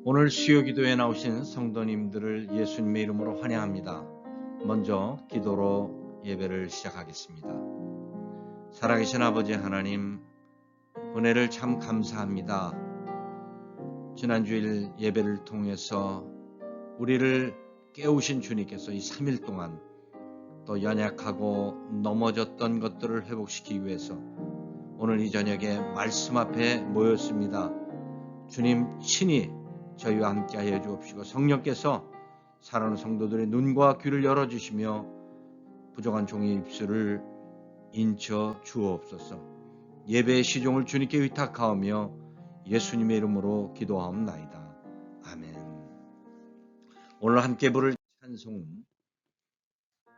오늘 수요기도에 나오신 성도님들을 예수님의 이름으로 환영합니다. 먼저 기도로 예배를 시작하겠습니다. 살아계신 아버지 하나님, 은혜를 참 감사합니다. 지난주일 예배를 통해서 우리를 깨우신 주님께서 이 3일 동안 또 연약하고 넘어졌던 것들을 회복시키기 위해서 오늘 이 저녁에 말씀 앞에 모였습니다. 주님 친히 저희와 함께 하여 주옵시고 성령께서 사랑하는 성도들의 눈과 귀를 열어주시며 부족한 종의 입술을 인쳐 주옵소서. 예배의 시종을 주님께 위탁하오며 예수님의 이름으로 기도하옵나이다. 아멘. 오늘 함께 부를 찬송은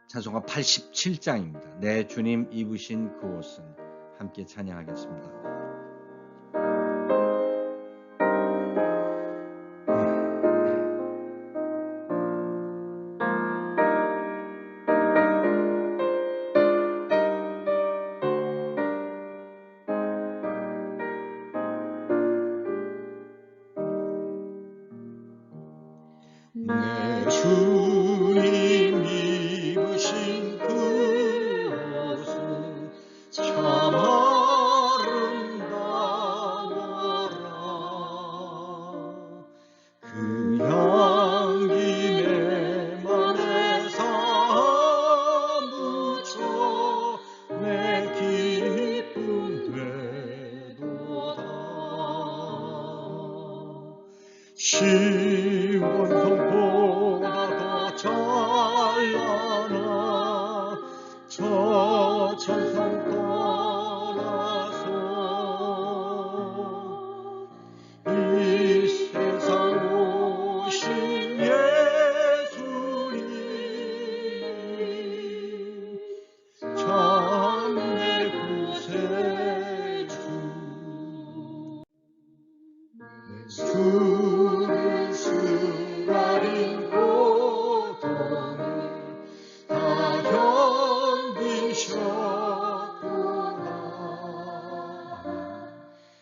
찬송가 87장입니다. 내 주님 입으신 그 옷은. 함께 찬양하겠습니다. 내 주님 입으신 그 옷은 참 아름다워라. 그 향기 내 맘에 사무쳐 내 기쁨 되도다. 시원성보다 더 찬란한 저 천상 떠나서 이 세상 오신 예수님 참 내 구세주. 주를 수라린 고통을 다 견디셨구나.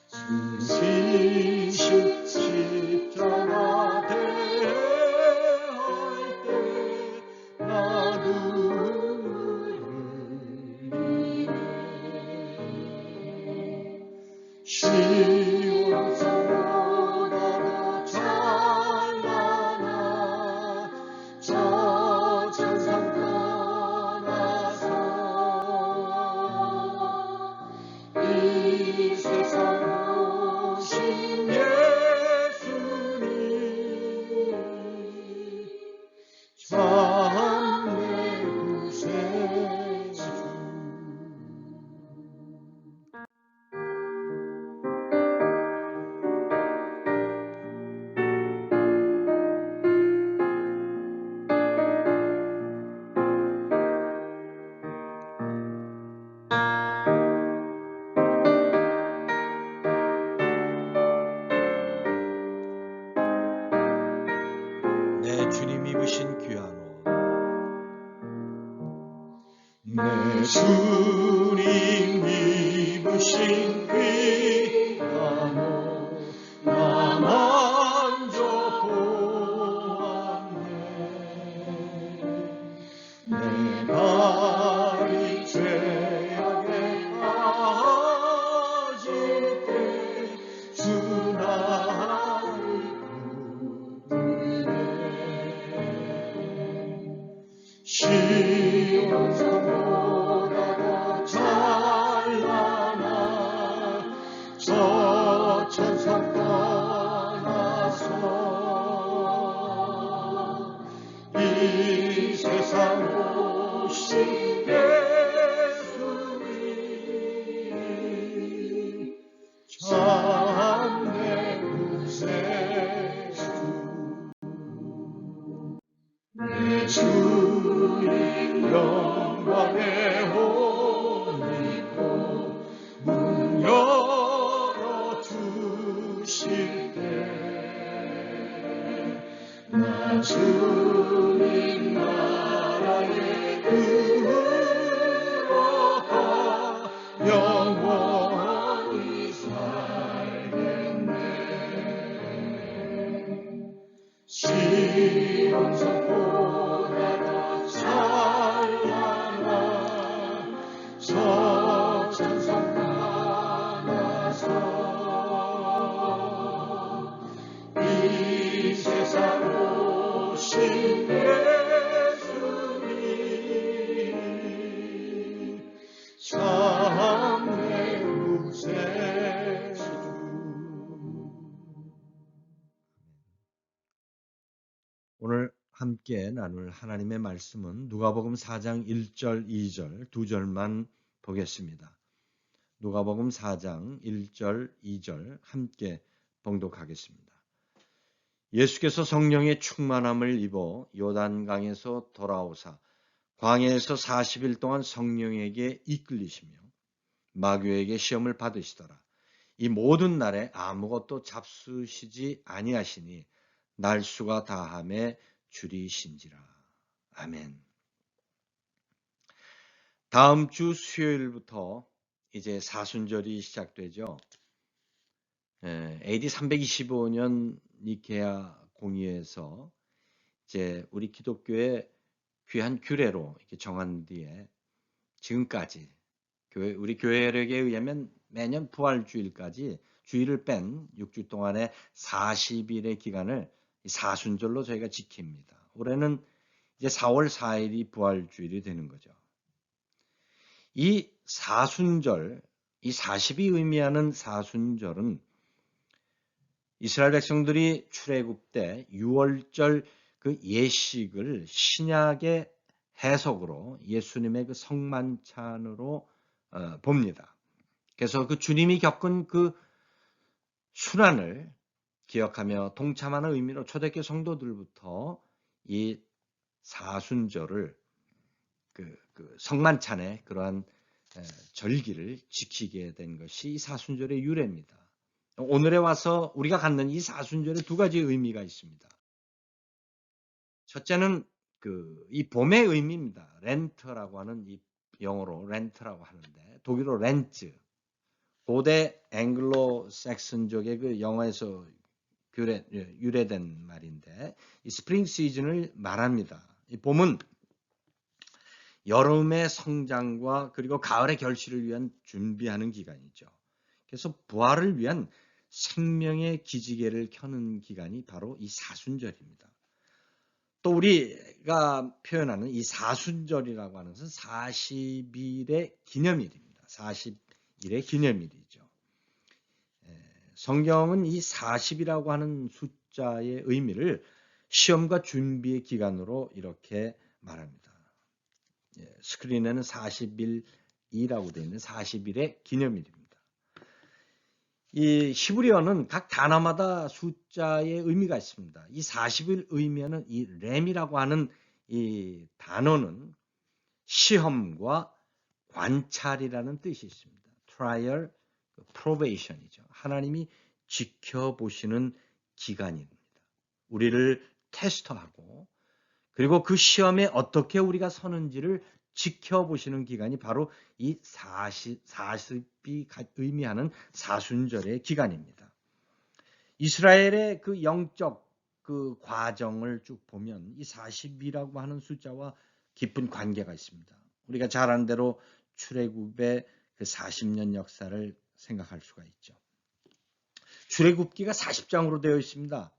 숨쉬신 십자가 대할 때 나 눈물을 흘리네. 시온성보다 더 찬란한 저 천상 떠나서 이 세상 오신 예수님 참 내 구세주. 내 주님 입으신 귀한 옷. 내 주님 입으신 귀한 옷 나 만져보았네. 내 발이 죄악에 빠질 때 주 나를 붙드네. 시온성보다 더 찬란한 저 천상 떠나서 이 세상 오신 예수님 참 내 구세주. 내 주님 영광의 옷 입고 문 열어주실 때 나 주님 나라에 들어가 영원히 살겠네. 시온성 보라라 찬란한 서천성 나가서 이 세상 오신 예수님 참내 구세주. 오늘 함께 나눌 하나님의 말씀은 누가복음 4장 1절, 2절 두 절만 보겠습니다. 누가복음 4장 1절, 2절 함께 봉독하겠습니다. 예수께서 성령의 충만함을 입어 요단강에서 돌아오사 광야에서 40일 동안 성령에게 이끌리시며 마귀에게 시험을 받으시더라. 이 모든 날에 아무것도 잡수시지 아니하시니 날수가 다함에 줄이신지라. 아멘. 다음 주 수요일부터 이제 사순절이 시작되죠. AD 325년 니케아 공의회에서 이제 우리 기독교의 귀한 규례로 이렇게 정한 뒤에 지금까지 우리 교회력에 의하면 매년 부활주일까지 주일을 뺀 6주 동안의 40일의 기간을 사순절로 저희가 지킵니다. 올해는 이제 4월 4일이 부활주일이 되는 거죠. 이 사순절, 이 40이 의미하는 사순절은 이스라엘 백성들이 출애굽 때 6월절 그 예식을 신약의 해석으로 예수님의 그 성만찬으로 봅니다. 그래서 그 주님이 겪은 그 순환을 기억하며 동참하는 의미로 초대교회 성도들부터 이 사순절을 그 성만찬의 그러한 절기를 지키게 된 것이 이 사순절의 유래입니다. 오늘에 와서 우리가 갖는 이 사순절에 두 가지 의미가 있습니다. 첫째는 이 봄의 의미입니다. 렌트라고 하는 이 영어로 렌트라고 하는데 독일어 렌츠. 고대 앵글로 삭슨족의 그 영어에서 유래된 말인데 이 스프링 시즌을 말합니다. 이 봄은 여름의 성장과 그리고 가을의 결실을 위한 준비하는 기간이죠. 그래서 부활을 위한 생명의 기지개를 켜는 기간이 바로 이 사순절입니다. 또 우리가 표현하는 이 사순절이라고 하는 것은 40일의 기념일입니다. 40일의 기념일이죠. 성경은 이 40이라고 하는 숫자의 의미를 시험과 준비의 기간으로 이렇게 말합니다. 스크린에는 40일이라고 되어 있는 40일의 기념일입니다. 이 히브리어는 각 단어마다 숫자의 의미가 있습니다. 이 40일 의미하는 이 램이라고 하는 이 단어는 시험과 관찰이라는 뜻이 있습니다. trial, probation이죠. 하나님이 지켜보시는 기간입니다. 우리를 테스트하고 그리고 그 시험에 어떻게 우리가 서는지를 지켜보시는 기간이 바로 이 40이 의미하는 사순절의 기간입니다. 이스라엘의 그 영적 그 과정을 쭉 보면 이 40이라고 하는 숫자와 깊은 관계가 있습니다. 우리가 잘 아는 대로 출애굽의 그 40년 역사를 생각할 수가 있죠. 출애굽기가 40장으로 되어 있습니다.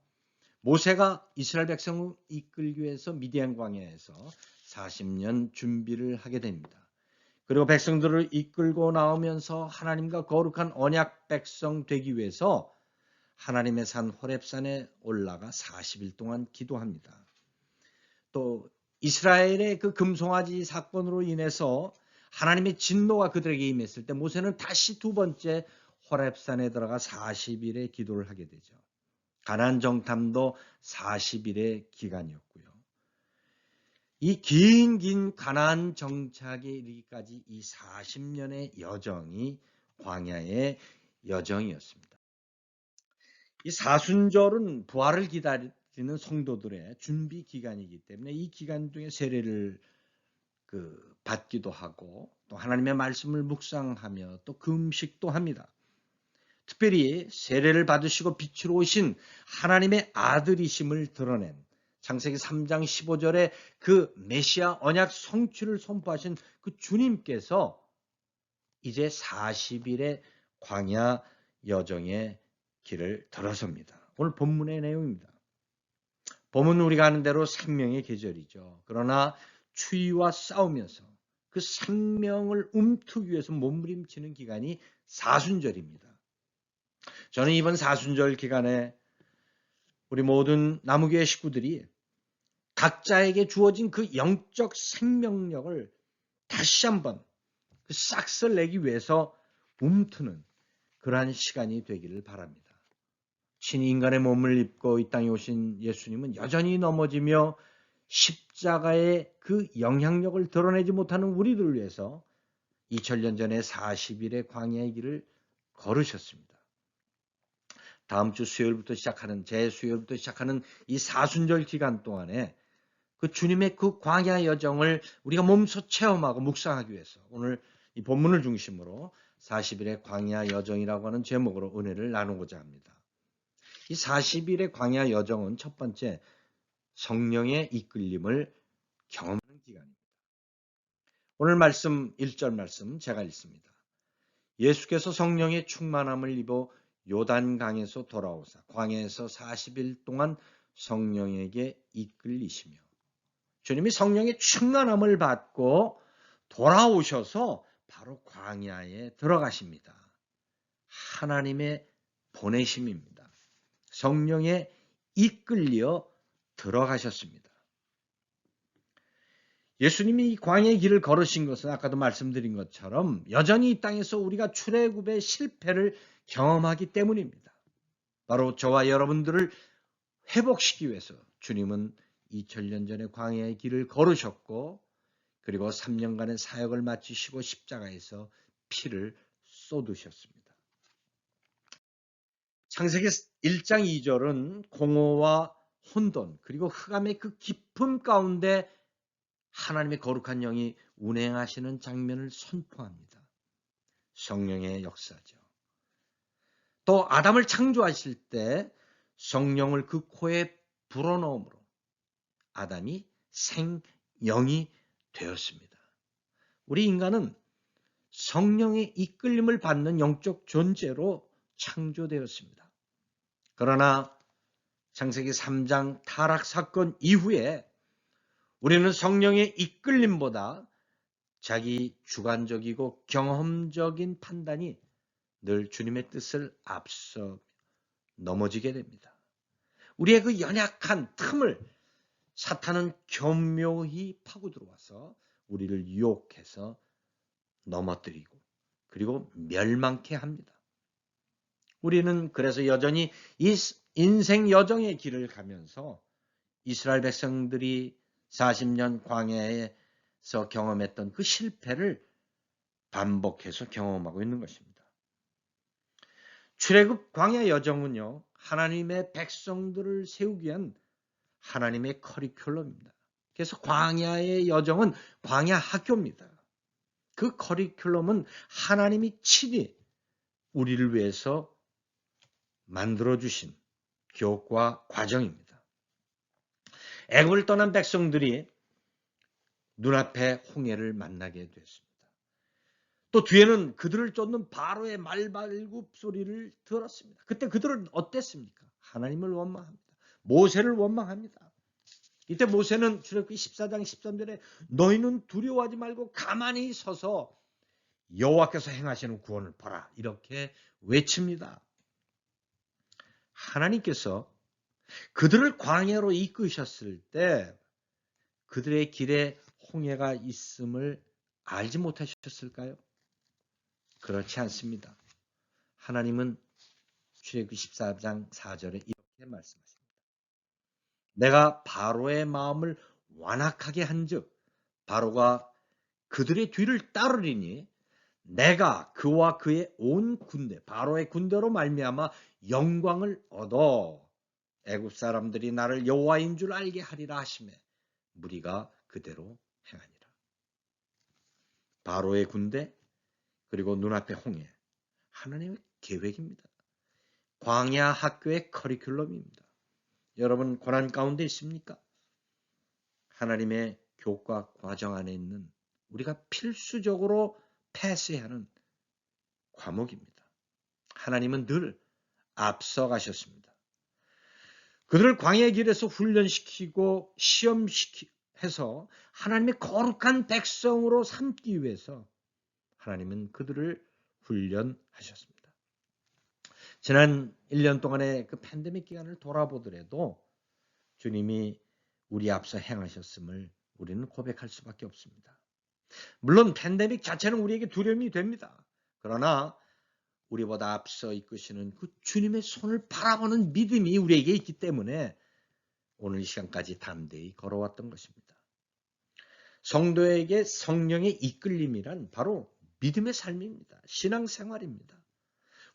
모세가 이스라엘 백성을 이끌기 위해서 미디안 광야에서 40년 준비를 하게 됩니다. 그리고 백성들을 이끌고 나오면서 하나님과 거룩한 언약 백성 되기 위해서 하나님의 산 호렙산에 올라가 40일 동안 기도합니다. 또 이스라엘의 그 금송아지 사건으로 인해서 하나님의 진노가 그들에게 임했을 때 모세는 다시 두 번째 호렙산에 들어가 40일의 기도를 하게 되죠. 가나안 정탐도 40일의 기간이었고요. 이 긴 가나안 정착에 이르기까지 이 40년의 여정이 광야의 여정이었습니다. 이 사순절은 부활을 기다리는 성도들의 준비 기간이기 때문에 이 기간 중에 세례를 받기도 하고 또 하나님의 말씀을 묵상하며 또 금식도 합니다. 특별히 세례를 받으시고 빛으로 오신 하나님의 아들이심을 드러낸 창세기 3장 15절에 그 메시아 언약 성취를 선포하신 그 주님께서 이제 40일의 광야 여정의 길을 들어섭니다. 오늘 본문의 내용입니다. 봄은 우리가 아는 대로 생명의 계절이죠. 그러나 추위와 싸우면서 그 생명을 움트기 위해서 몸부림치는 기간이 사순절입니다. 저는 이번 사순절 기간에 우리 모든 나무교회 식구들이 각자에게 주어진 그 영적 생명력을 다시 한번 그 싹쓸 내기 위해서 움트는 그러한 시간이 되기를 바랍니다. 친히 인간의 몸을 입고 이 땅에 오신 예수님은 여전히 넘어지며 십자가의 그 영향력을 드러내지 못하는 우리들을 위해서 2000년 전에 40일의 광야의 길을 걸으셨습니다. 다음 주 수요일부터 시작하는 제수요일부터 시작하는 이 사순절 기간 동안에 그 주님의 그 광야 여정을 우리가 몸소 체험하고 묵상하기 위해서 오늘 이 본문을 중심으로 40일의 광야 여정이라고 하는 제목으로 은혜를 나누고자 합니다. 이 40일의 광야 여정은 첫 번째 성령의 이끌림을 경험하는 기간입니다. 오늘 말씀 1절 말씀 제가 읽습니다. 예수께서 성령의 충만함을 입어 요단강에서 돌아오사 광야에서 40일 동안 성령에게 이끌리시며 주님이 성령의 충만함을 받고 돌아오셔서 바로 광야에 들어가십니다. 하나님의 보내심입니다. 성령에 이끌려 들어가셨습니다. 예수님이 이 광야의 길을 걸으신 것은 아까도 말씀드린 것처럼 여전히 이 땅에서 우리가 출애굽의 실패를 경험하기 때문입니다. 바로 저와 여러분들을 회복시키기 위해서 주님은 2000년 전에 광야의 길을 걸으셨고 그리고 3년간의 사역을 마치시고 십자가에서 피를 쏟으셨습니다. 창세기 1장 2절은 공허와 혼돈 그리고 흑암의 그 깊음 가운데 하나님의 거룩한 영이 운행하시는 장면을 선포합니다. 성령의 역사죠. 또 아담을 창조하실 때 성령을 그 코에 불어넣음으로 아담이 생영이 되었습니다. 우리 인간은 성령의 이끌림을 받는 영적 존재로 창조되었습니다. 그러나 창세기 3장 타락 사건 이후에 우리는 성령의 이끌림보다 자기 주관적이고 경험적인 판단이 늘 주님의 뜻을 앞서 넘어지게 됩니다. 우리의 그 연약한 틈을 사탄은 교묘히 파고 들어와서 우리를 유혹해서 넘어뜨리고 그리고 멸망케 합니다. 우리는 그래서 여전히 이 인생 여정의 길을 가면서 이스라엘 백성들이 40년 광야에서 경험했던 그 실패를 반복해서 경험하고 있는 것입니다. 출애굽 광야 여정은요, 하나님의 백성들을 세우기 위한 하나님의 커리큘럼입니다. 그래서 광야의 여정은 광야 학교입니다. 그 커리큘럼은 하나님이 친히 우리를 위해서 만들어주신 교과 과정입니다. 애굽을 떠난 백성들이 눈앞에 홍해를 만나게 됐습니다. 또 뒤에는 그들을 쫓는 바로의 말발굽 소리를 들었습니다. 그때 그들은 어땠습니까? 하나님을 원망합니다. 모세를 원망합니다. 이때 모세는 출애굽기 14장 13절에 너희는 두려워하지 말고 가만히 서서 여호와께서 행하시는 구원을 보라 이렇게 외칩니다. 하나님께서 그들을 광야로 이끄셨을 때 그들의 길에 홍해가 있음을 알지 못하셨을까요? 그렇지 않습니다. 하나님은 출애굽기 14장 4절에 이렇게 말씀하십니다. 내가 바로의 마음을 완악하게 한즉 바로가 그들의 뒤를 따르리니 내가 그와 그의 온 군대 바로의 군대로 말미암아 영광을 얻어 애굽 사람들이 나를 여호와인 줄 알게 하리라 하시매 무리가 그대로 행하니라. 바로의 군대 그리고 눈앞의 홍해 하나님의 계획입니다. 광야 학교의 커리큘럼입니다. 여러분 고난 가운데 있습니까? 하나님의 교과 과정 안에 있는 우리가 필수적으로 패스해야 하는 과목입니다. 하나님은 늘 앞서가셨습니다. 그들을 광야의 길에서 훈련시키고 시험해서 하나님의 거룩한 백성으로 삼기 위해서 하나님은 그들을 훈련하셨습니다. 지난 1년 동안의 그 팬데믹 기간을 돌아보더라도 주님이 우리 앞서 행하셨음을 우리는 고백할 수밖에 없습니다. 물론 팬데믹 자체는 우리에게 두려움이 됩니다. 그러나 우리보다 앞서 이끄시는 그 주님의 손을 바라보는 믿음이 우리에게 있기 때문에 오늘 이 시간까지 담대히 걸어왔던 것입니다. 성도에게 성령의 이끌림이란 바로 믿음의 삶입니다. 신앙생활입니다.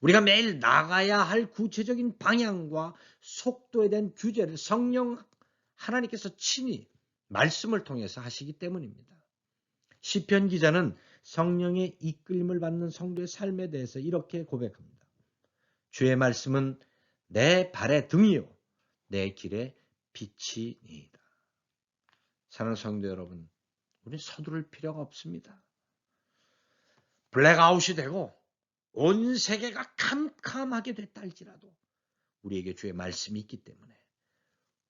우리가 매일 나가야 할 구체적인 방향과 속도에 대한 규제를 성령 하나님께서 친히 말씀을 통해서 하시기 때문입니다. 시편 기자는 성령의 이끌림을 받는 성도의 삶에 대해서 이렇게 고백합니다. 주의 말씀은 내 발의 등이요 내 길의 빛이니이다. 사랑하는 성도 여러분, 우리 서두를 필요가 없습니다. 블랙아웃이 되고 온 세계가 캄캄하게 됐다 할지라도 우리에게 주의 말씀이 있기 때문에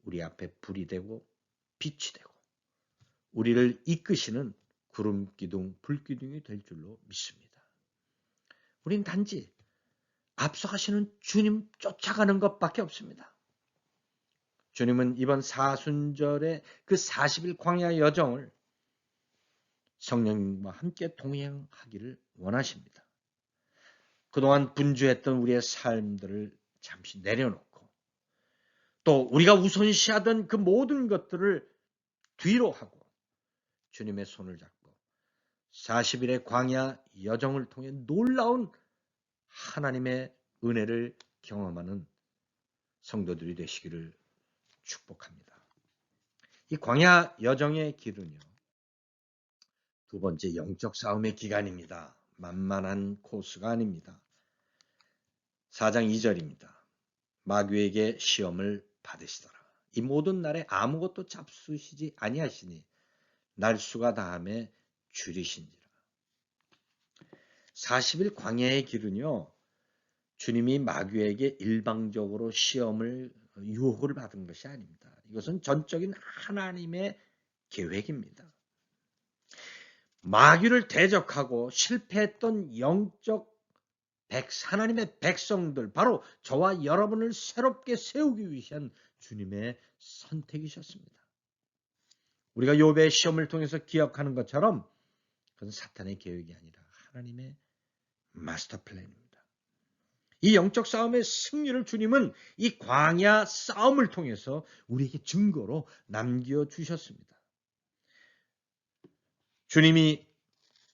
우리 앞에 불이 되고 빛이 되고 우리를 이끄시는 구름기둥, 불기둥이 될 줄로 믿습니다. 우린 단지 앞서가시는 주님 쫓아가는 것밖에 없습니다. 주님은 이번 사순절의 그 40일 광야 여정을 성령님과 함께 동행하기를 원하십니다. 그동안 분주했던 우리의 삶들을 잠시 내려놓고 또 우리가 우선시하던 그 모든 것들을 뒤로 하고 주님의 손을 잡고 40일의 광야 여정을 통해 놀라운 하나님의 은혜를 경험하는 성도들이 되시기를 축복합니다. 이 광야 여정의 길은요, 두 번째 영적 싸움의 기간입니다. 만만한 코스가 아닙니다. 4장 2절입니다. 마귀에게 시험을 받으시더라. 이 모든 날에 아무것도 잡수시지 아니하시니 날수가 다함에 줄이신지라. 40일 광야의 길은요, 주님이 마귀에게 일방적으로 시험을 유혹을 받은 것이 아닙니다. 이것은 전적인 하나님의 계획입니다. 마귀를 대적하고 실패했던 영적 하나님의 백성들, 바로 저와 여러분을 새롭게 세우기 위한 주님의 선택이셨습니다. 우리가 욥의 시험을 통해서 기억하는 것처럼 그건 사탄의 계획이 아니라 하나님의 마스터 플랜입니다. 이 영적 싸움의 승리를 주님은 이 광야 싸움을 통해서 우리에게 증거로 남겨주셨습니다. 주님이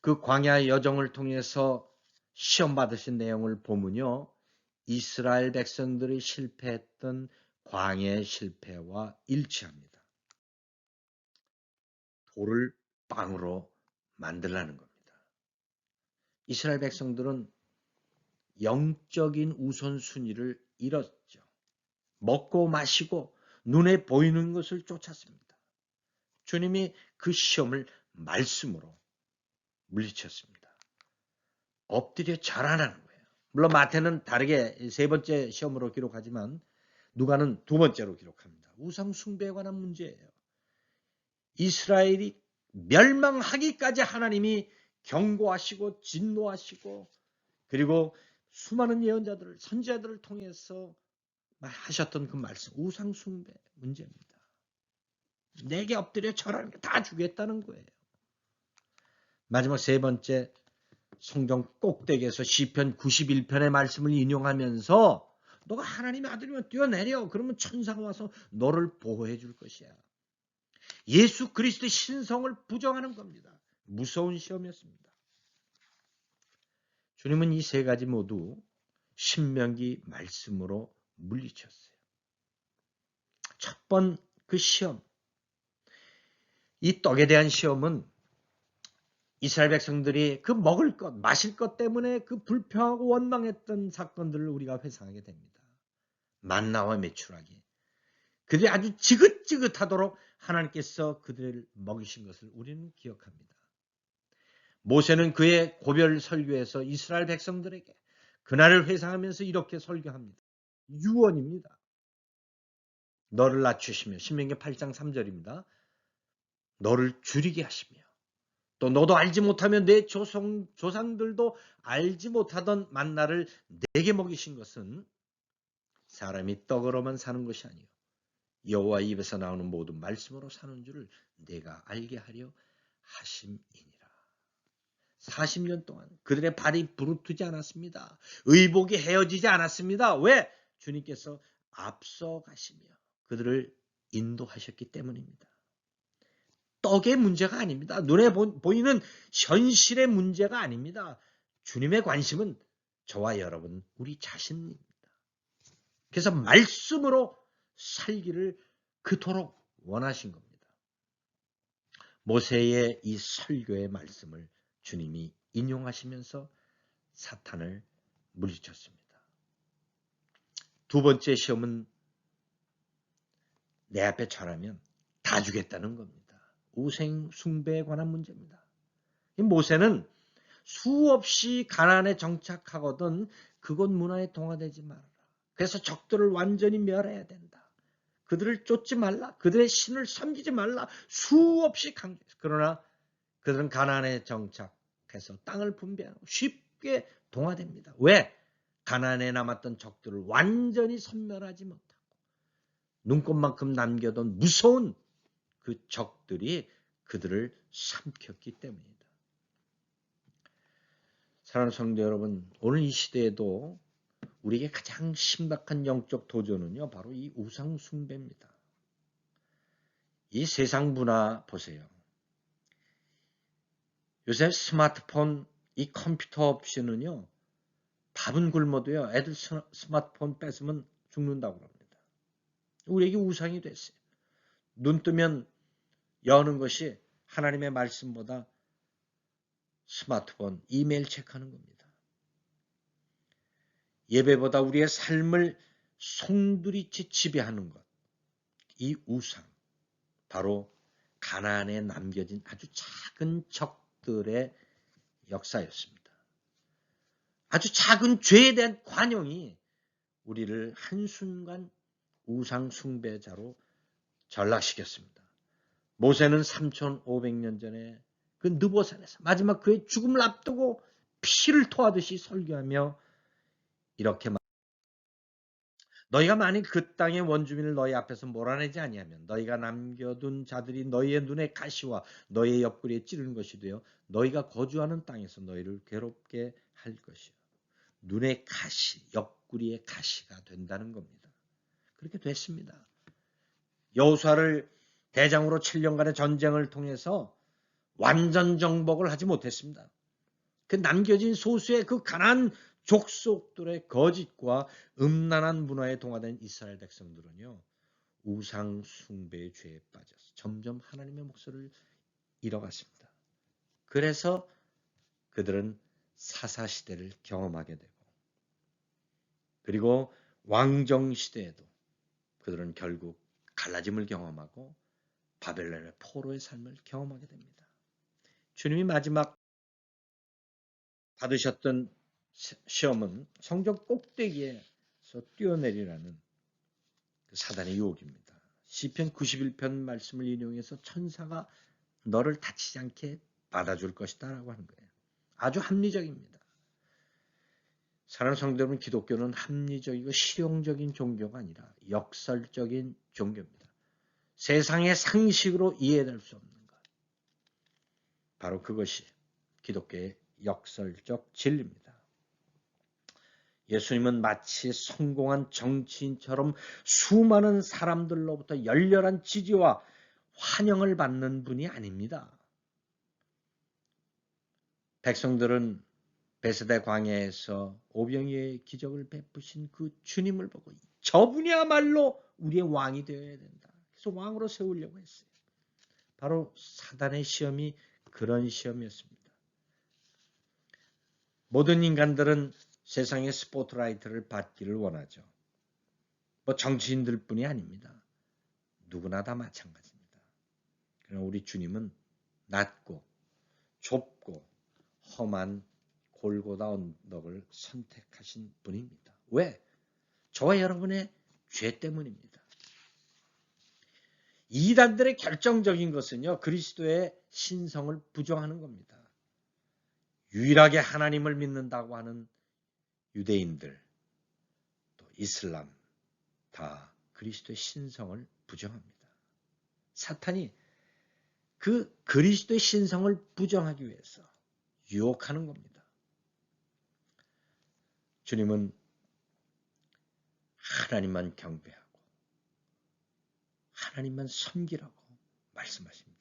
그 광야 여정을 통해서 시험 받으신 내용을 보면요, 이스라엘 백성들이 실패했던 광야의 실패와 일치합니다. 돌을 빵으로 만들라는 겁니다. 이스라엘 백성들은 영적인 우선순위를 잃었죠. 먹고 마시고 눈에 보이는 것을 쫓았습니다. 주님이 그 시험을 말씀으로 물리쳤습니다. 엎드려 절하라는 거예요. 물론 마태는 다르게 세 번째 시험으로 기록하지만 누가는 두 번째로 기록합니다. 우상 숭배에 관한 문제예요. 이스라엘이 멸망하기까지 하나님이 경고하시고 진노하시고 그리고 수많은 예언자들을 선지자들을 통해서 하셨던 그 말씀, 우상 숭배 문제입니다. 내게 엎드려 절하는 게 다 주겠다는 거예요. 마지막 세 번째, 성경 꼭대기에서 시편 91편의 말씀을 인용하면서 너가 하나님의 아들이면 뛰어내려. 그러면 천사가 와서 너를 보호해 줄 것이야. 예수 그리스도의 신성을 부정하는 겁니다. 무서운 시험이었습니다. 주님은 이 세 가지 모두 신명기 말씀으로 물리쳤어요. 첫 번 그 시험, 이 떡에 대한 시험은 이스라엘 백성들이 그 먹을 것, 마실 것 때문에 그 불평하고 원망했던 사건들을 우리가 회상하게 됩니다. 만나와 메추라기. 그들이 아주 지긋지긋하도록 하나님께서 그들을 먹이신 것을 우리는 기억합니다. 모세는 그의 고별 설교에서 이스라엘 백성들에게 그날을 회상하면서 이렇게 설교합니다. 유언입니다. 너를 낮추시며, 신명기 8장 3절입니다. 너를 줄이게 하시며, 또 너도 알지 못하면 내 조상들도 알지 못하던 만나를 내게 먹이신 것은 사람이 떡으로만 사는 것이 아니요 여호와 입에서 나오는 모든 말씀으로 사는 줄을 내가 알게 하려 하심이니라. 40년 동안 그들의 발이 부르트지 않았습니다. 의복이 헤어지지 않았습니다. 왜? 주님께서 앞서가시며 그들을 인도하셨기 때문입니다. 떡의 문제가 아닙니다. 눈에 보이는 현실의 문제가 아닙니다. 주님의 관심은 저와 여러분, 우리 자신입니다. 그래서 말씀으로 살기를 그토록 원하신 겁니다. 모세의 이 설교의 말씀을 주님이 인용하시면서 사탄을 물리쳤습니다. 두 번째 시험은 내 앞에 절하면 다 주겠다는 겁니다. 우상 숭배에 관한 문제입니다. 모세는 수없이 가나안에 정착하거든 그곳 문화에 동화되지 말아라. 그래서 적들을 완전히 멸해야 된다. 그들을 쫓지 말라. 그들의 신을 섬기지 말라. 수없이 강조했어요. 그러나 그들은 가나안에 정착해서 땅을 분배하고 쉽게 동화됩니다. 왜? 가나안에 남았던 적들을 완전히 섬멸하지 못하고 눈꽃만큼 남겨둔 무서운 그 적들이 그들을 삼켰기 때문이다. 사랑하는 성도 여러분, 오늘 이 시대에도 우리에게 가장 심각한 영적 도전은요, 바로 이 우상 숭배입니다. 이 세상 문화 보세요. 요새 스마트폰, 이 컴퓨터 없이는요, 밥은 굶어도요, 애들 스마트폰 뺏으면 죽는다고 합니다. 우리에게 우상이 됐어요. 눈 뜨면 여는 것이 하나님의 말씀보다 스마트폰, 이메일 체크하는 겁니다. 예배보다 우리의 삶을 송두리째 지배하는 것, 이 우상, 바로 가나안에 남겨진 아주 작은 적들의 역사였습니다. 아주 작은 죄에 대한 관용이 우리를 한순간 우상 숭배자로 전락시켰습니다. 모세는 3500년 전에 그 느보산에서 마지막 그의 죽음을 앞두고 피를 토하듯이 설교하며 이렇게 너희가 만일 그 땅의 원주민을 너희 앞에서 몰아내지 아니하면 너희가 남겨둔 자들이 너희의 눈에 가시와 너희의 옆구리에 찌르는 것이 되어 너희가 거주하는 땅에서 너희를 괴롭게 할 것이요. 눈에 가시, 옆구리에 가시가 된다는 겁니다. 그렇게 됐습니다. 여호수아를 대장으로 7년간의 전쟁을 통해서 완전 정복을 하지 못했습니다. 그 남겨진 소수의 그 가난한 족속들의 거짓과 음란한 문화에 동화된 이스라엘 백성들은요, 우상 숭배의 죄에 빠져서 점점 하나님의 목소리를 잃어갔습니다. 그래서 그들은 사사시대를 경험하게 되고, 그리고 왕정시대에도 그들은 결국 갈라짐을 경험하고 바벨론의 포로의 삶을 경험하게 됩니다. 주님이 마지막 받으셨던 시험은 성전 꼭대기에서 뛰어내리라는 그 사단의 유혹입니다. 시편 91편 말씀을 인용해서 천사가 너를 다치지 않게 받아줄 것이다 라고 하는 거예요. 아주 합리적입니다. 사랑하는 성도 여러분, 기독교는 합리적이고 실용적인 종교가 아니라 역설적인 종교입니다. 세상의 상식으로 이해될 수 없는 것. 바로 그것이 기독교의 역설적 진리입니다. 예수님은 마치 성공한 정치인처럼 수많은 사람들로부터 열렬한 지지와 환영을 받는 분이 아닙니다. 백성들은 베세다 광야에서 오병이어의 기적을 베푸신 그 주님을 보고 저분이야말로 우리의 왕이 되어야 된다. 그래서 왕으로 세우려고 했어요. 바로 사단의 시험이 그런 시험이었습니다. 모든 인간들은 세상의 스포트라이트를 받기를 원하죠. 뭐 정치인들뿐이 아닙니다. 누구나 다 마찬가지입니다. 그러나 우리 주님은 낮고 좁고 험한 골고다 언덕을 선택하신 분입니다. 왜? 저와 여러분의 죄 때문입니다. 이단들의 결정적인 것은요, 그리스도의 신성을 부정하는 겁니다. 유일하게 하나님을 믿는다고 하는 유대인들, 또 이슬람, 다 그리스도의 신성을 부정합니다. 사탄이 그 그리스도의 신성을 부정하기 위해서 유혹하는 겁니다. 주님은 하나님만 경배하고 하나님만 섬기라고 말씀하십니다.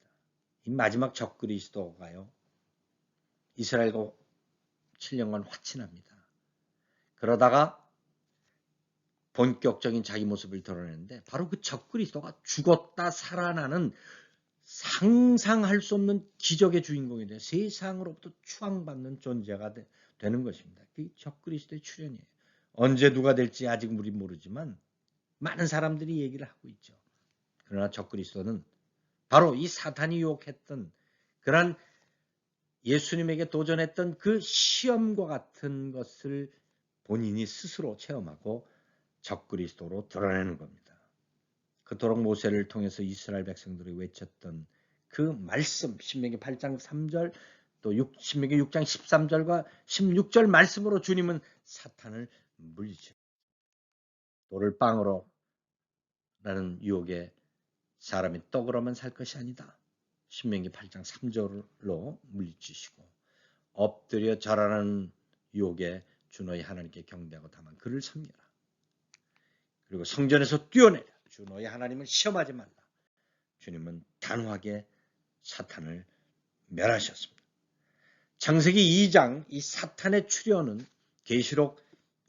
이 마지막 적그리스도가요, 이스라엘과 7년간 화친합니다. 그러다가 본격적인 자기 모습을 드러내는데 바로 그 적그리스도가 죽었다 살아나는 상상할 수 없는 기적의 주인공이 돼요. 세상으로부터 추앙받는 존재가 되는 것입니다. 그 적그리스도의 출현이에요. 언제 누가 될지 아직 우리 모르지만 많은 사람들이 얘기를 하고 있죠. 그러나 적그리스도는 바로 이 사탄이 유혹했던 그런 예수님에게 도전했던 그 시험과 같은 것을 본인이 스스로 체험하고 적그리스도로 드러내는 겁니다. 그토록 모세를 통해서 이스라엘 백성들이 외쳤던 그 말씀, 신명기 8장 3절, 또 신명기 6장 13절과 16절 말씀으로 주님은 사탄을 물리쳐. 돌을 빵으로 라는 유혹에 사람이 떡으로만 살 것이 아니다. 신명기 8장 3절로 물리치시고 엎드려 절하는 유혹에 주 너희 하나님께 경배하고 다만 그를 섬겨라. 그리고 성전에서 뛰어내려 주 너희 하나님을 시험하지 말라. 주님은 단호하게 사탄을 멸하셨습니다. 창세기 2장 이 사탄의 출현은 계시록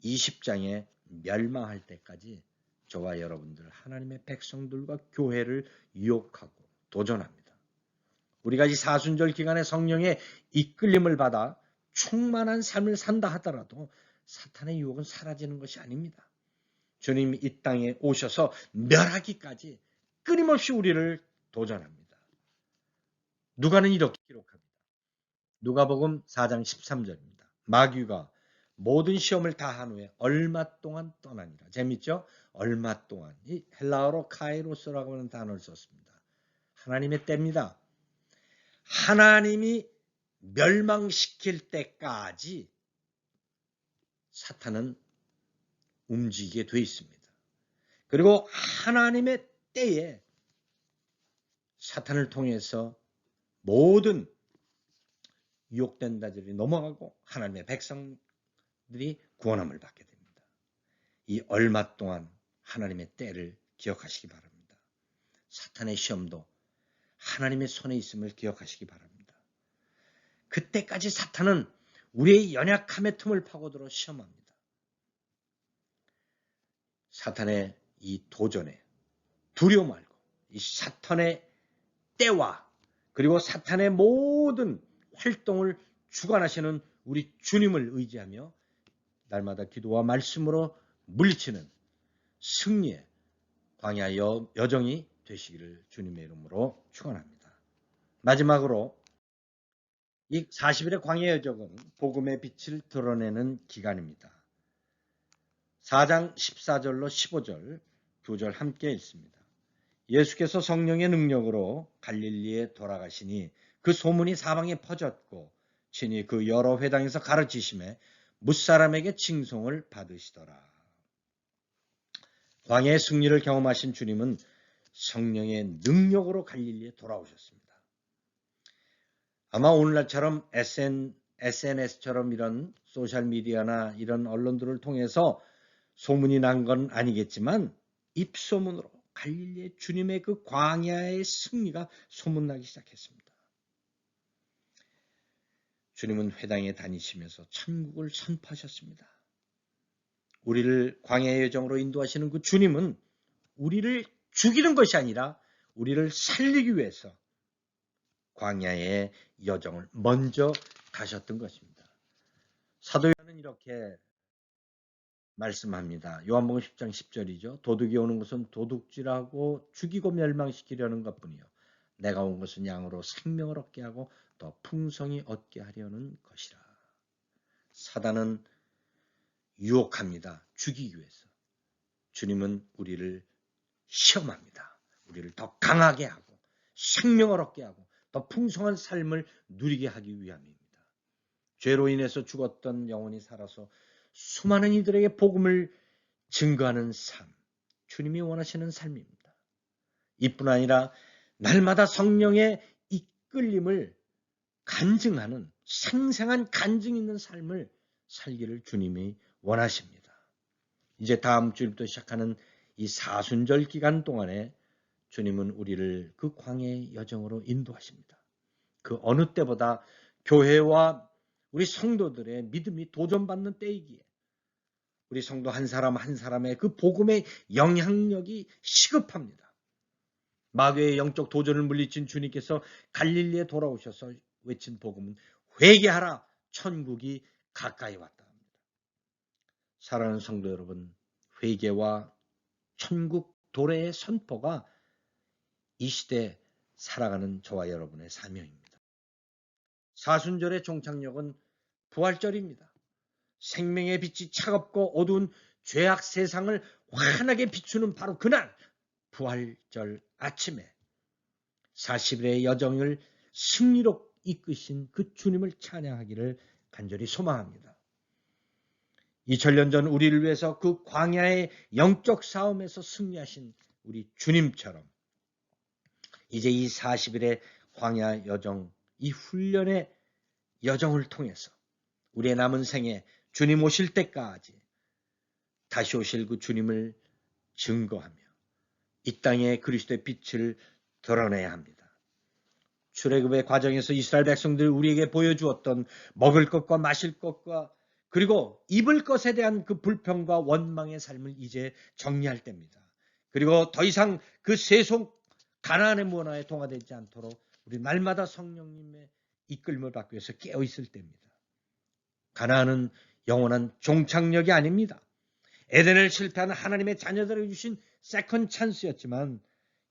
20장에 멸망할 때까지 저와 여러분들 하나님의 백성들과 교회를 유혹하고 도전합니다. 우리가 이 사순절 기간에 성령의 이끌림을 받아 충만한 삶을 산다 하더라도 사탄의 유혹은 사라지는 것이 아닙니다. 주님이 이 땅에 오셔서 멸하기까지 끊임없이 우리를 도전합니다. 누가는 이렇게 기록합니다. 누가복음 4장 13절입니다. 마귀가 모든 시험을 다 한 후에 얼마 동안 떠나니라. 재밌죠? 얼마 동안. 이 헬라어로 카이로스라고 하는 단어를 썼습니다. 하나님의 때입니다. 하나님이 멸망시킬 때까지 사탄은 움직이게 돼 있습니다. 그리고 하나님의 때에 사탄을 통해서 모든 유혹된 자들이 넘어가고 하나님의 백성들이 구원함을 받게 됩니다. 이 얼마 동안 하나님의 때를 기억하시기 바랍니다. 사탄의 시험도 하나님의 손에 있음을 기억하시기 바랍니다. 그때까지 사탄은 우리의 연약함의 틈을 파고들어 시험합니다. 사탄의 이 도전에 두려워 말고 이 사탄의 때와 그리고 사탄의 모든 활동을 주관하시는 우리 주님을 의지하며 날마다 기도와 말씀으로 물리치는 승리의 광야 여정이 되시기를 주님의 이름으로 축원합니다. 마지막으로 이 40일의 광야 여정은 복음의 빛을 드러내는 기간입니다. 4장 14절로 15절 두 절 함께 읽습니다. 예수께서 성령의 능력으로 갈릴리에 돌아가시니 그 소문이 사방에 퍼졌고 친히 그 여러 회당에서 가르치심에 뭇사람에게 칭송을 받으시더라. 광야의 승리를 경험하신 주님은 성령의 능력으로 갈릴리에 돌아오셨습니다. 아마 오늘날처럼 SNS처럼 이런 소셜미디어나 이런 언론들을 통해서 소문이 난 건 아니겠지만 입소문으로 갈릴리의 주님의 그 광야의 승리가 소문나기 시작했습니다. 주님은 회당에 다니시면서 천국을 선포하셨습니다. 우리를 광야의 여정으로 인도하시는 그 주님은 우리를 죽이는 것이 아니라 우리를 살리기 위해서 광야의 여정을 먼저 가셨던 것입니다. 사도 요한은 이렇게 말씀합니다. 요한복음 10장 10절이죠. 도둑이 오는 것은 도둑질하고 죽이고 멸망시키려는 것뿐이요. 내가 온 것은 양으로 생명을 얻게 하고 더 풍성히 얻게 하려는 것이라. 사단은 유혹합니다. 죽이기 위해서. 주님은 우리를 시험합니다. 우리를 더 강하게 하고 생명을 얻게 하고 더 풍성한 삶을 누리게 하기 위함입니다. 죄로 인해서 죽었던 영혼이 살아서 수많은 이들에게 복음을 증거하는 삶, 주님이 원하시는 삶입니다. 이뿐 아니라 날마다 성령의 이끌림을 간증하는 생생한 간증 있는 삶을 살기를 주님이 원하십니다. 이제 다음 주부터 시작하는 이 사순절 기간 동안에 주님은 우리를 그 광야의 여정으로 인도하십니다. 그 어느 때보다 교회와 우리 성도들의 믿음이 도전받는 때이기에 우리 성도 한 사람 한 사람의 그 복음의 영향력이 시급합니다. 마귀의 영적 도전을 물리친 주님께서 갈릴리에 돌아오셔서 외친 복음은 회개하라, 천국이 가까이 왔다 합니다. 사랑하는 성도 여러분, 회개와 천국 도래의 선포가 이 시대에 살아가는 저와 여러분의 사명입니다. 사순절의 종착역은 부활절입니다. 생명의 빛이 차갑고 어두운 죄악 세상을 환하게 비추는 바로 그날 부활절 아침에 40일의 여정을 승리로 이끄신 그 주님을 찬양하기를 간절히 소망합니다. 2000년 전 우리를 위해서 그 광야의 영적 싸움에서 승리하신 우리 주님처럼 이제 이 40일의 광야 여정, 이 훈련의 여정을 통해서 우리의 남은 생에 주님 오실 때까지 다시 오실 그 주님을 증거하며 이 땅에 그리스도의 빛을 드러내야 합니다. 출애굽의 과정에서 이스라엘 백성들이 우리에게 보여주었던 먹을 것과 마실 것과 그리고 입을 것에 대한 그 불평과 원망의 삶을 이제 정리할 때입니다. 그리고 더 이상 그 세속 가나안의 문화에 동화되지 않도록 우리 날마다 성령님의 이끌림을 받기 위해서 깨어 있을 때입니다. 가나안은 영원한 종착역이 아닙니다. 에덴을 실패한 하나님의 자녀들에게 주신 세컨 찬스였지만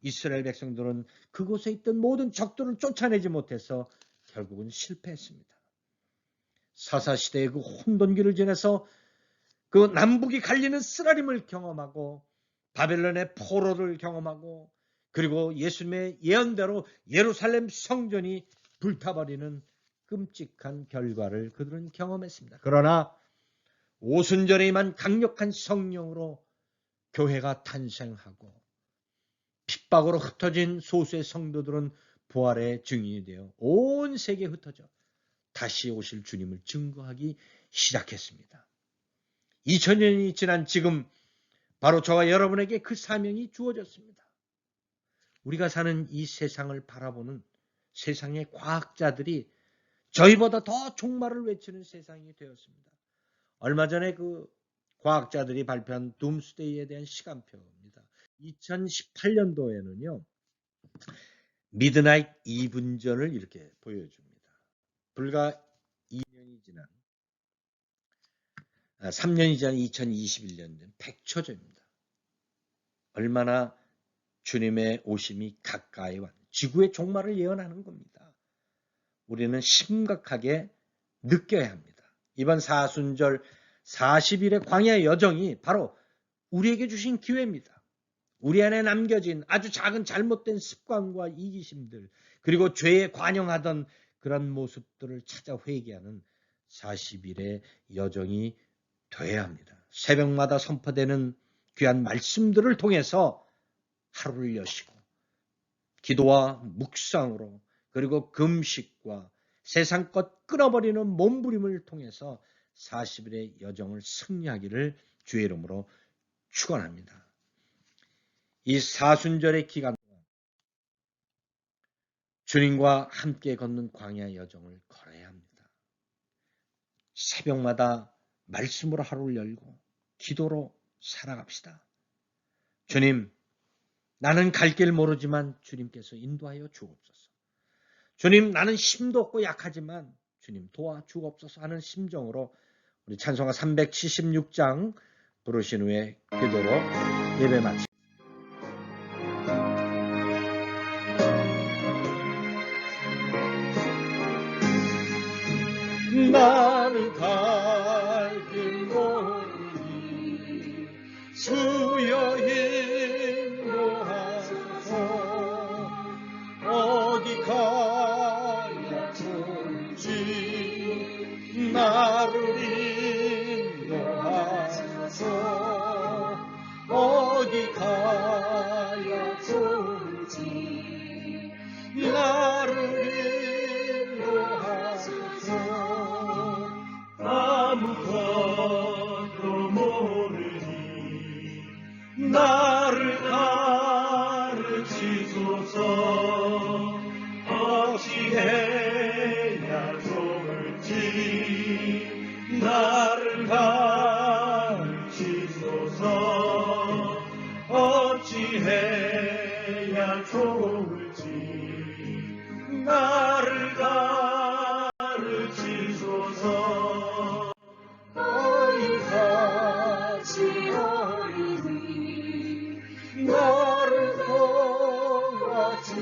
이스라엘 백성들은 그곳에 있던 모든 적들을 쫓아내지 못해서 결국은 실패했습니다. 사사시대의 그 혼돈기를 지나서 그 남북이 갈리는 쓰라림을 경험하고 바벨론의 포로를 경험하고 그리고 예수님의 예언대로 예루살렘 성전이 불타버리는 끔찍한 결과를 그들은 경험했습니다. 그러나 오순절에 임한 강력한 성령으로 교회가 탄생하고 핍박으로 흩어진 소수의 성도들은 부활의 증인이 되어 온 세계에 흩어져 다시 오실 주님을 증거하기 시작했습니다. 2000년이 지난 지금 바로 저와 여러분에게 그 사명이 주어졌습니다. 우리가 사는 이 세상을 바라보는 세상의 과학자들이 저희보다 더 종말을 외치는 세상이 되었습니다. 얼마 전에 그 과학자들이 발표한 둠스데이에 대한 시간표입니다. 2018년도에는요. 미드나잇 이분전을 이렇게 보여줍니다. 불과 2년이 지난 3년이 지난 2021년은 100초전입니다. 얼마나 주님의 오심이 가까이 왔 지구의 종말을 예언하는 겁니다. 우리는 심각하게 느껴야 합니다. 이번 사순절 40일의 광야 여정이 바로 우리에게 주신 기회입니다. 우리 안에 남겨진 아주 작은 잘못된 습관과 이기심들 그리고 죄에 관영하던 그런 모습들을 찾아 회개하는 40일의 여정이 되어야 합니다. 새벽마다 선포되는 귀한 말씀들을 통해서 하루를 여시고 기도와 묵상으로 그리고 금식과 세상 것 끊어버리는 몸부림을 통해서 40일의 여정을 승리하기를 주의 이름으로 축원합니다. 이 사순절의 기간 동안 주님과 함께 걷는 광야의 여정을 걸어야 합니다. 새벽마다 말씀으로 하루를 열고 기도로 살아갑시다. 주님, 나는 갈 길 모르지만 주님께서 인도하여 주옵소서. 주님, 나는 힘도 없고 약하지만 주님 도와주옵소서 하는 심정으로 우리 찬송가 376장부터 부르신 후에 기도로 예배 마칩니다. 나는 갈 길 모르니 주여 인도하소서. 어디 가야 좋을지 나를 인도하소서. 어디 가야 좋을지 나를 인도하소서. 아무것도 모르니 나를 가르치소서. 어찌해야 좋을지 나를 가르치소서. 어찌해야 좋을지 나를 가르치소서. 어이같이 어리니 나를 도와주소서.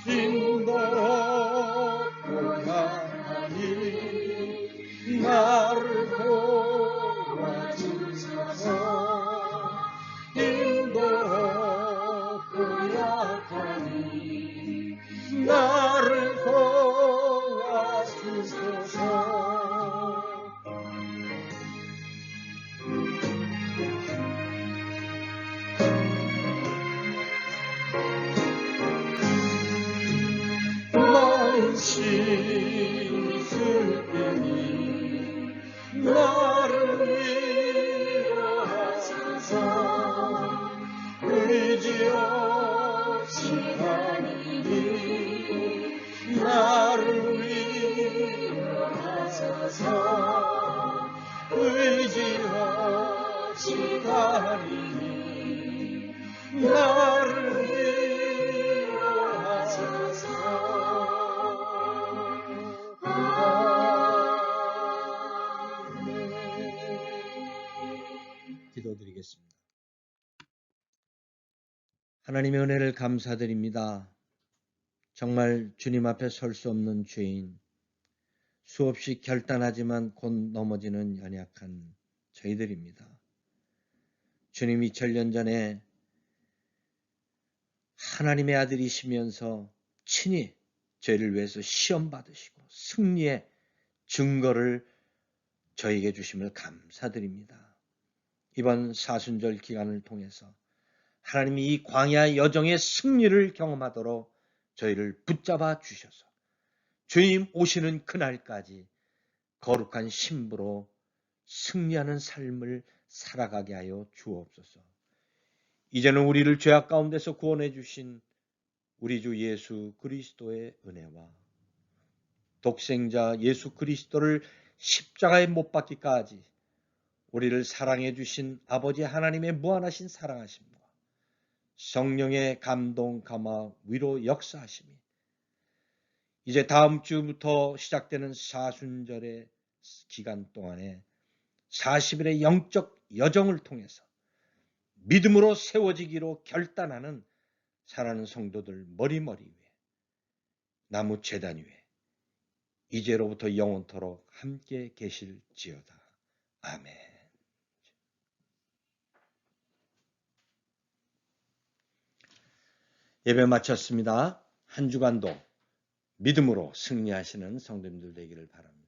힘도 없고 약하니 나를 도와주소서. 힘도 없고 약하니 나를 도와주소서. 만신이 있을 때니 나를 위로하소서. 의지 없이 다니니 나를 위로하소서. 의지 없이 다니니 나를 위로하소서. 기도드리겠습니다. 하나님의 은혜를 감사드립니다. 정말 주님 앞에 설 수 없는 죄인, 수없이 결단하지만 곧 넘어지는 연약한 저희들입니다. 주님 2000년 전에 하나님의 아들이시면서 친히 저희를 위해서 시험 받으시고 승리의 증거를 저에게 주심을 감사드립니다. 이번 사순절 기간을 통해서 하나님이 이 광야 여정의 승리를 경험하도록 저희를 붙잡아 주셔서 주님 오시는 그날까지 거룩한 신부로 승리하는 삶을 살아가게 하여 주옵소서. 이제는 우리를 죄악 가운데서 구원해 주신 우리 주 예수 그리스도의 은혜와 독생자 예수 그리스도를 십자가에 못 박기까지 우리를 사랑해 주신 아버지 하나님의 무한하신 사랑하심과 성령의 감동, 감화, 위로 역사하심이 이제 다음 주부터 시작되는 사순절의 기간 동안에 40일의 영적 여정을 통해서 믿음으로 세워지기로 결단하는 사랑하는 성도들 머리머리 위에 나무 제단 위에 이제로부터 영원토록 함께 계실지어다. 아멘. 예배 마쳤습니다. 한 주간도 믿음으로 승리하시는 성도님들 되기를 바랍니다.